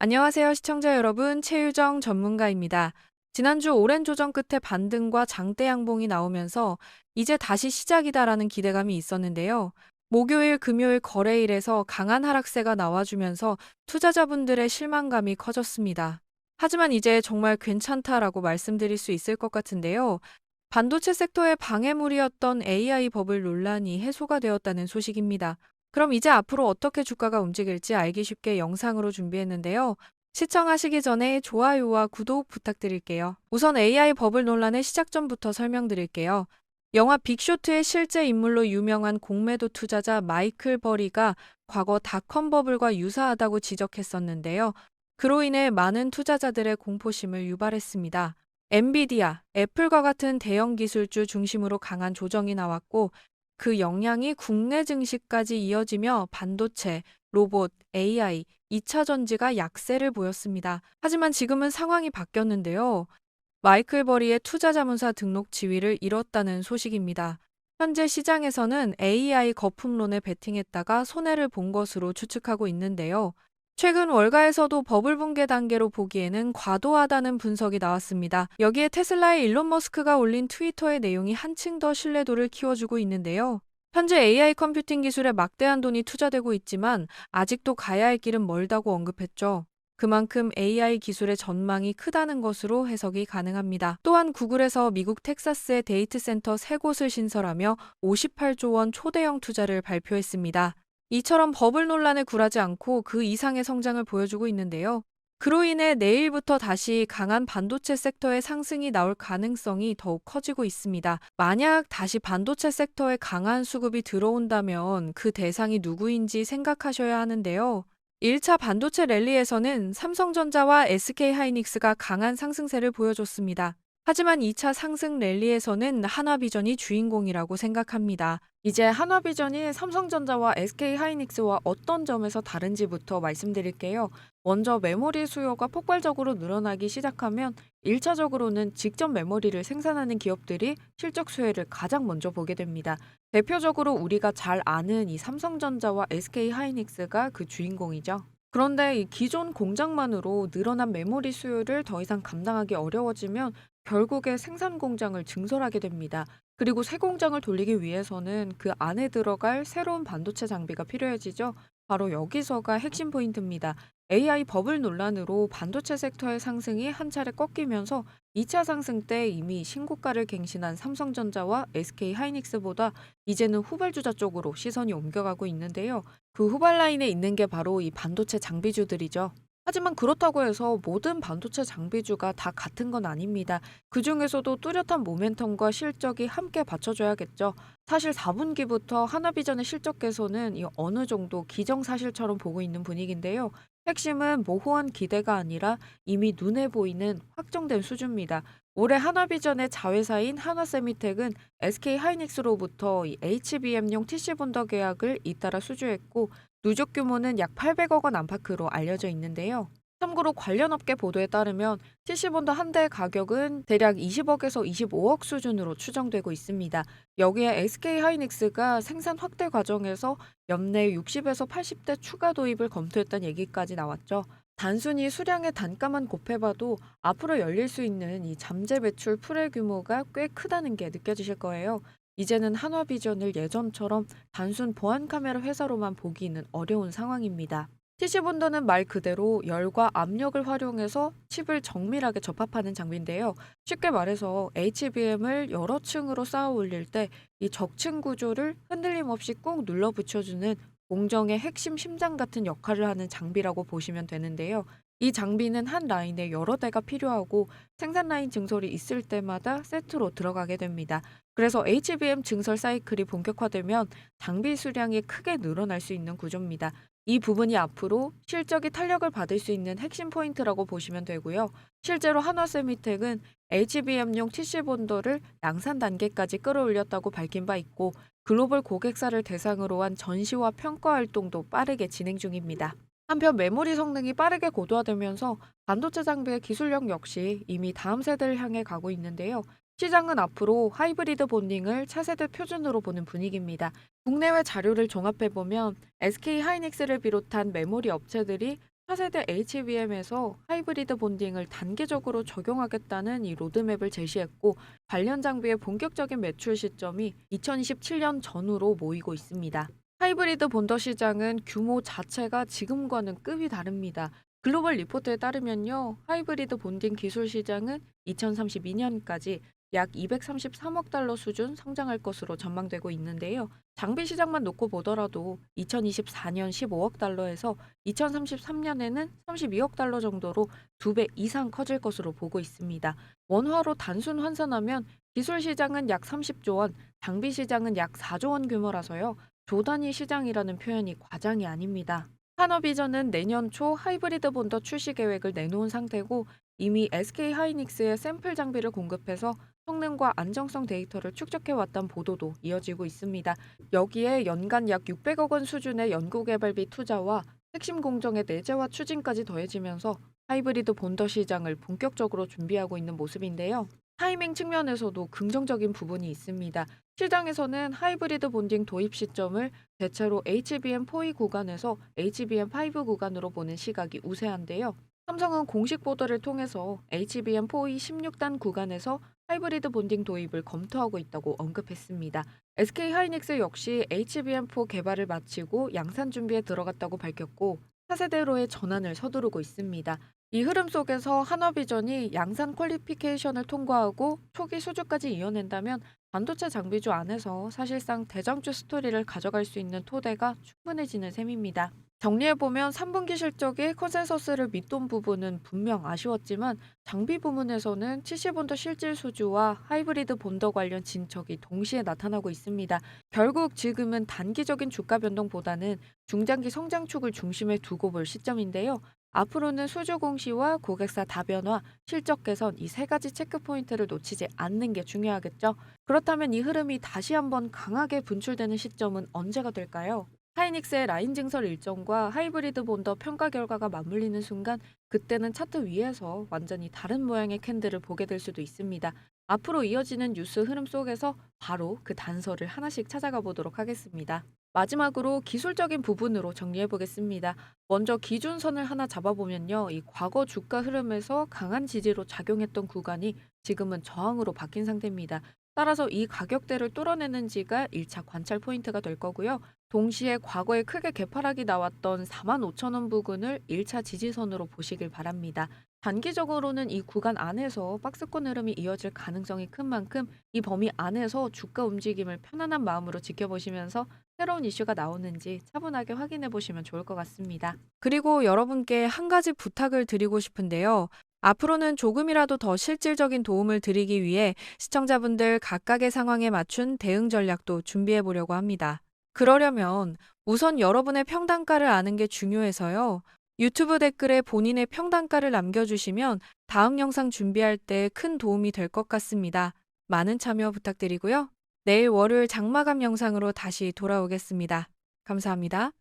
안녕하세요, 시청자 여러분. 최유정 전문가입니다. 지난주 오랜 조정 끝에 반등과 장대 양봉이 나오면서 이제 다시 시작이다라는 기대감이 있었는데요. 목요일, 금요일 거래일에서 강한 하락세가 나와주면서 투자자분들의 실망감이 커졌습니다. 하지만 이제 정말 괜찮다라고 말씀드릴 수 있을 것 같은데요. 반도체 섹터의 방해물이었던 AI 버블 논란이 해소가 되었다는 소식입니다. 그럼 이제 앞으로 어떻게 주가가 움직일지 알기 쉽게 영상으로 준비했는데요. 시청하시기 전에 좋아요와 구독 부탁드릴게요. 우선 AI 버블 논란의 시작 전부터 설명드릴게요. 영화 빅쇼트의 실제 인물로 유명한 공매도 투자자 마이클 버리가 과거 닷컴 버블과 유사하다고 지적했었는데요. 그로 인해 많은 투자자들의 공포심을 유발했습니다. 엔비디아, 애플과 같은 대형 기술주 중심으로 강한 조정이 나왔고 그 영향이 국내 증시까지 이어지며 반도체, 로봇, AI, 2차 전지가 약세를 보였습니다. 하지만 지금은 상황이 바뀌었는데요. 마이클 버리의 투자자문사 등록 지위를 잃었다는 소식입니다. 현재 시장에서는 AI 거품론에 베팅했다가 손해를 본 것으로 추측하고 있는데요. 최근 월가에서도 버블 붕괴 단계로 보기에는 과도하다는 분석이 나왔습니다. 여기에 테슬라의 일론 머스크가 올린 트위터의 내용이 한층 더 신뢰도를 키워주고 있는데요. 현재 AI 컴퓨팅 기술에 막대한 돈이 투자되고 있지만 아직도 가야 할 길은 멀다고 언급했죠. 그만큼 AI 기술의 전망이 크다는 것으로 해석이 가능합니다. 또한 구글에서 미국 텍사스의 데이트 센터 3곳을 신설하며 58조 원 초대형 투자를 발표했습니다. 이처럼 버블 논란에 굴하지 않고 그 이상의 성장을 보여주고 있는데요. 그로 인해 내일부터 다시 강한 반도체 섹터의 상승이 나올 가능성이 더욱 커지고 있습니다. 만약 다시 반도체 섹터에 강한 수급이 들어온다면 그 대상이 누구인지 생각하셔야 하는데요. 1차 반도체 랠리에서는 삼성전자와 SK하이닉스가 강한 상승세를 보여줬습니다. 하지만 2차 상승 랠리에서는 한화비전이 주인공이라고 생각합니다. 이제 한화비전이 삼성전자와 SK하이닉스와 어떤 점에서 다른지부터 말씀드릴게요. 먼저 메모리 수요가 폭발적으로 늘어나기 시작하면 1차적으로는 직접 메모리를 생산하는 기업들이 실적 수혜를 가장 먼저 보게 됩니다. 대표적으로 우리가 잘 아는 이 삼성전자와 SK하이닉스가 그 주인공이죠. 그런데 이 기존 공장만으로 늘어난 메모리 수요를 더 이상 감당하기 어려워지면 결국에 생산 공장을 증설하게 됩니다. 그리고 새 공장을 돌리기 위해서는 그 안에 들어갈 새로운 반도체 장비가 필요해지죠. 바로 여기서가 핵심 포인트입니다. AI 버블 논란으로 반도체 섹터의 상승이 한 차례 꺾이면서 2차 상승 때 이미 신고가를 갱신한 삼성전자와 SK하이닉스보다 이제는 후발주자 쪽으로 시선이 옮겨가고 있는데요. 그 후발 라인에 있는 게 바로 이 반도체 장비주들이죠. 하지만 그렇다고 해서 모든 반도체 장비주가 다 같은 건 아닙니다. 그중에서도 뚜렷한 모멘텀과 실적이 함께 받쳐줘야겠죠. 사실 4분기부터 하나비전의 실적 개선은 이 어느 정도 기정사실처럼 보고 있는 분위기인데요. 핵심은 모호한 기대가 아니라 이미 눈에 보이는 확정된 수준입니다. 올해 하나비전의 자회사인 한화세미텍은 SK하이닉스로부터 이 HBM용 TC 본더 계약을 잇따라 수주했고 누적 규모는 약 800억 원 안팎으로 알려져 있는데요. 참고로 관련 업계 보도에 따르면 TC본더 한 대의 가격은 대략 20억에서 25억 수준으로 추정되고 있습니다. 여기에 SK하이닉스가 생산 확대 과정에서 연내 60에서 80대 추가 도입을 검토했다는 얘기까지 나왔죠. 단순히 수량의 단가만 곱해봐도 앞으로 열릴 수 있는 이 잠재 매출 풀의 규모가 꽤 크다는 게 느껴지실 거예요. 이제는 한화비전을 예전처럼 단순 보안 카메라 회사로만 보기는 어려운 상황입니다. TC본더는 말 그대로 열과 압력을 활용해서 칩을 정밀하게 접합하는 장비인데요. 쉽게 말해서 HBM을 여러 층으로 쌓아 올릴 때 이 적층 구조를 흔들림 없이 꾹 눌러 붙여주는 공정의 핵심 심장 같은 역할을 하는 장비라고 보시면 되는데요. 이 장비는 한 라인에 여러 대가 필요하고 생산 라인 증설이 있을 때마다 세트로 들어가게 됩니다. 그래서 HBM 증설 사이클이 본격화되면 장비 수량이 크게 늘어날 수 있는 구조입니다. 이 부분이 앞으로 실적이 탄력을 받을 수 있는 핵심 포인트라고 보시면 되고요. 실제로 한화세미텍은 HBM용 TC 본더를 양산 단계까지 끌어올렸다고 밝힌 바 있고 글로벌 고객사를 대상으로 한 전시와 평가 활동도 빠르게 진행 중입니다. 한편 메모리 성능이 빠르게 고도화되면서 반도체 장비의 기술력 역시 이미 다음 세대를 향해 가고 있는데요. 시장은 앞으로 하이브리드 본딩을 차세대 표준으로 보는 분위기입니다. 국내외 자료를 종합해보면 SK하이닉스를 비롯한 메모리 업체들이 차세대 HBM에서 하이브리드 본딩을 단계적으로 적용하겠다는 이 로드맵을 제시했고, 관련 장비의 본격적인 매출 시점이 2027년 전후로 모이고 있습니다. 하이브리드 본더 시장은 규모 자체가 지금과는 급이 다릅니다. 글로벌 리포트에 따르면요, 하이브리드 본딩 기술 시장은 2032년까지 약 233억 달러 수준 성장할 것으로 전망되고 있는데요. 장비 시장만 놓고 보더라도 2024년 15억 달러에서 2033년에는 32억 달러 정도로 2배 이상 커질 것으로 보고 있습니다. 원화로 단순 환산하면 기술 시장은 약 30조 원, 장비 시장은 약 4조 원 규모라서요. 조단위 시장이라는 표현이 과장이 아닙니다. 산업비전은 내년 초 하이브리드 본더 출시 계획을 내놓은 상태고, 이미 SK 하이닉스의 샘플 장비를 공급해서 성능과 안정성 데이터를 축적해왔던 보도도 이어지고 있습니다. 여기에 연간 약 600억 원 수준의 연구개발비 투자와 핵심 공정의 내재화 추진까지 더해지면서 하이브리드 본더 시장을 본격적으로 준비하고 있는 모습인데요. 타이밍 측면에서도 긍정적인 부분이 있습니다. 시장에서는 하이브리드 본딩 도입 시점을 대체로 HBM4E 구간에서 HBM5 구간으로 보는 시각이 우세한데요. 삼성은 공식 보도를 통해서 HBM4E 16단 구간에서 하이브리드 본딩 도입을 검토하고 있다고 언급했습니다. SK 하이닉스 역시 HBM4 개발을 마치고 양산 준비에 들어갔다고 밝혔고, 차세대로의 전환을 서두르고 있습니다. 이 흐름 속에서 한화비전이 양산 퀄리피케이션을 통과하고 초기 수주까지 이어낸다면 반도체 장비주 안에서 사실상 대장주 스토리를 가져갈 수 있는 토대가 충분해지는 셈입니다. 정리해보면 3분기 실적의 컨센서스를 밑돈 부분은 분명 아쉬웠지만, 장비 부문에서는 70본더 실질 수주와 하이브리드 본더 관련 진척이 동시에 나타나고 있습니다. 결국 지금은 단기적인 주가 변동보다는 중장기 성장축을 중심에 두고 볼 시점인데요. 앞으로는 수주 공시와 고객사 다변화, 실적 개선 이 세 가지 체크 포인트를 놓치지 않는 게 중요하겠죠. 그렇다면 이 흐름이 다시 한번 강하게 분출되는 시점은 언제가 될까요? 하이닉스의 라인 증설 일정과 하이브리드 본더 평가 결과가 맞물리는 순간, 그때는 차트 위에서 완전히 다른 모양의 캔들을 보게 될 수도 있습니다. 앞으로 이어지는 뉴스 흐름 속에서 바로 그 단서를 하나씩 찾아가 보도록 하겠습니다. 마지막으로 기술적인 부분으로 정리해 보겠습니다. 먼저 기준선을 하나 잡아보면요, 이 과거 주가 흐름에서 강한 지지로 작용했던 구간이 지금은 저항으로 바뀐 상태입니다. 따라서 이 가격대를 뚫어내는지가 1차 관찰 포인트가 될 거고요. 동시에 과거에 크게 개파락이 나왔던 45,000원 부근을 1차 지지선으로 보시길 바랍니다. 단기적으로는 이 구간 안에서 박스권 흐름이 이어질 가능성이 큰 만큼 이 범위 안에서 주가 움직임을 편안한 마음으로 지켜보시면서 새로운 이슈가 나오는지 차분하게 확인해 보시면 좋을 것 같습니다. 그리고 여러분께 한 가지 부탁을 드리고 싶은데요. 앞으로는 조금이라도 더 실질적인 도움을 드리기 위해 시청자분들 각각의 상황에 맞춘 대응 전략도 준비해 보려고 합니다. 그러려면 우선 여러분의 평단가를 아는 게 중요해서요. 유튜브 댓글에 본인의 평단가를 남겨주시면 다음 영상 준비할 때 큰 도움이 될 것 같습니다. 많은 참여 부탁드리고요. 내일 월요일 장마감 영상으로 다시 돌아오겠습니다. 감사합니다.